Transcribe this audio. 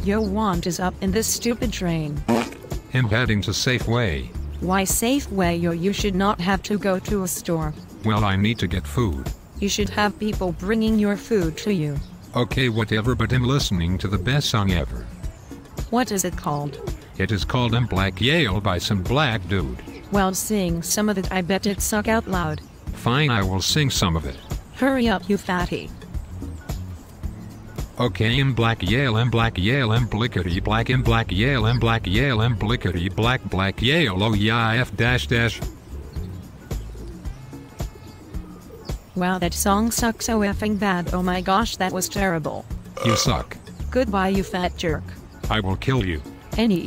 Yo, want is up in this stupid train. I'm heading to Safeway. Why Safeway? Yo, you should not have to go to a store. Well, I need to get food. You should have people bringing your food to you. Okay, whatever, but I'm listening to the best song ever. What is it called? It is called I'm Black Yale by some black dude. Well, sing some of it. I bet it suck out loud. Fine, I will sing some of it. Hurry up, you fatty. Okay, I'm Black Yale, I'm Black Yale, I'm blickety black, I'm Black Yale, I'm Black Yale, I'm blickety black Yale, oh yeah, F dash dash. Wow, that song sucks so effing bad. Oh my gosh, that was terrible. You suck. Goodbye, you fat jerk. I will kill you. Any